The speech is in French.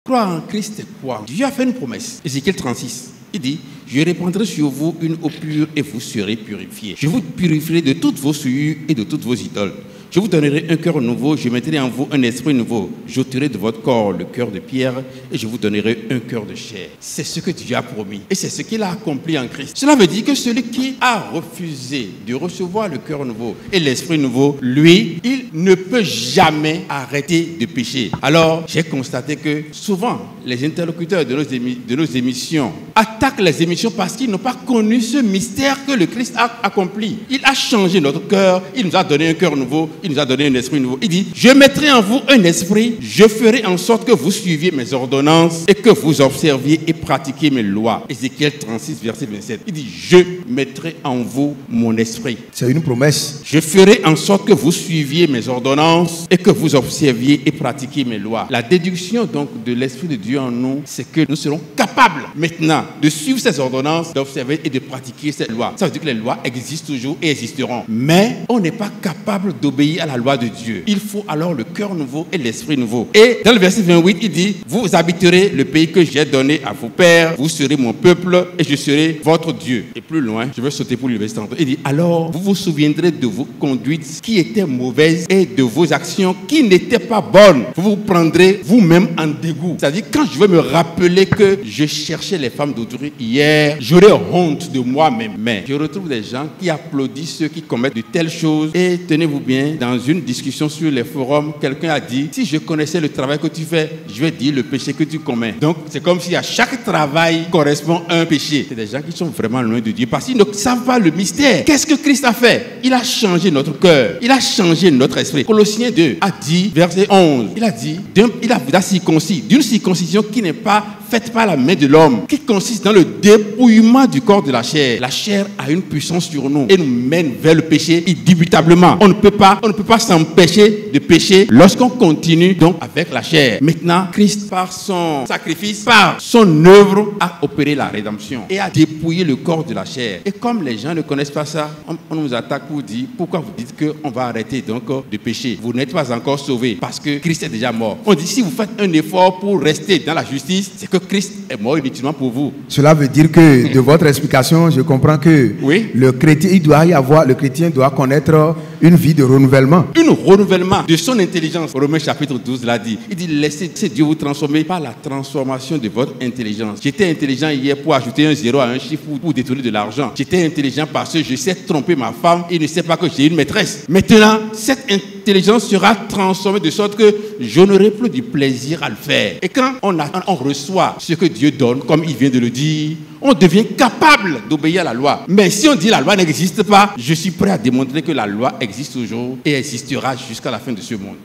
Croire en Christ, c'est quoi? Dieu a fait une promesse. Ézéchiel 36. Il dit, je répandrai sur vous une eau pure et vous serez purifiés. Je vous purifierai de toutes vos souillures et de toutes vos idoles. Je vous donnerai un cœur nouveau, je mettrai en vous un esprit nouveau. J'ôterai de votre corps le cœur de pierre et je vous donnerai un cœur de chair. C'est ce que Dieu a promis et c'est ce qu'il a accompli en Christ. Cela veut dire que celui qui a refusé de recevoir le cœur nouveau et l'esprit nouveau, lui, il ne peut jamais arrêter de pécher. Alors, j'ai constaté que souvent, les interlocuteurs de nos émissions attaquent les émissions parce qu'ils n'ont pas connu ce mystère que le Christ a accompli. Il a changé notre cœur, il nous a donné un cœur nouveau, il nous a donné un esprit nouveau. Il dit, je mettrai en vous un esprit, je ferai en sorte que vous suiviez mes ordonnances et que vous observiez et pratiquiez mes lois. Ézéchiel 36, verset 27. Il dit, je mettrai en vous mon esprit. C'est une promesse. Je ferai en sorte que vous suiviez mes ordonnances et que vous observiez et pratiquiez mes lois. La déduction donc de l'esprit de Dieu en nous, c'est que nous serons capables maintenant de suivre ces ordonnances, d'observer et de pratiquer ces lois. Ça veut dire que les lois existent toujours et existeront. Mais on n'est pas capable d'obéir à la loi de Dieu. Il faut alors le cœur nouveau et l'esprit nouveau. Et dans le verset 28, il dit, vous habiterez le pays que j'ai donné à vos pères, vous serez mon peuple et je serai votre Dieu. Et plus loin, je vais sauter pour le verset 30. Il dit, alors vous vous souviendrez de vos conduites qui étaient mauvaises et de vos actions qui n'étaient pas bonnes. Vous vous prendrez vous-même en dégoût. C'est-à-dire, quand je vais me rappeler que je cherchais les femmes d'autrui hier, j'aurai honte de moi-même. Mais je retrouve des gens qui applaudissent ceux qui commettent de telles choses. Et tenez-vous bien, dans une discussion sur les forums, quelqu'un a dit, si je connaissais le travail que tu fais, je vais dire le péché que tu commets. Donc, c'est comme si à chaque travail correspond un péché. C'est des gens qui sont vraiment loin de Dieu parce qu'ils ne savent pas le mystère. Qu'est-ce que Christ a fait? Il a changé notre cœur. Il a changé notre esprit. Colossiens 2 a dit, verset 11, il a dit, il a circoncis, d'une circoncision qui n'est pas faite par la main de l'homme, qui consiste dans le dépouillement du corps de la chair. La chair a une puissance sur nous et nous mène vers le péché indubitablement. On ne peut pas s'empêcher de pécher lorsqu'on continue donc avec la chair. Maintenant, Christ, par son sacrifice, par son œuvre, a opéré la rédemption et a dépouillé le corps de la chair. Et comme les gens ne connaissent pas ça, on nous attaque pour dire, pourquoi vous dites qu'on va arrêter donc de pécher? Vous n'êtes pas encore sauvés parce que Christ est déjà mort. On dit, si vous faites un effort pour rester dans la justice, c'est que Christ est mort inutilement pour vous. Cela veut dire que de votre explication, je comprends que oui, le chrétien doit connaître une vie de renouvellement. Un renouvellement de son intelligence. Romains chapitre 12 l'a dit. Il dit, laissez Dieu vous transformer par la transformation de votre intelligence. J'étais intelligent hier pour ajouter un zéro à un chiffre pour détourner de l'argent. J'étais intelligent parce que je sais tromper ma femme et ne sais pas que j'ai une maîtresse. Maintenant, cette intelligence sera transformée de sorte que je n'aurai plus du plaisir à le faire. Et quand on reçoit ce que Dieu donne, comme il vient de le dire, on devient capable d'obéir à la loi. Mais si on dit la loi n'existe pas, je suis prêt à démontrer que la loi existe toujours et existera jusqu'à la fin de ce monde.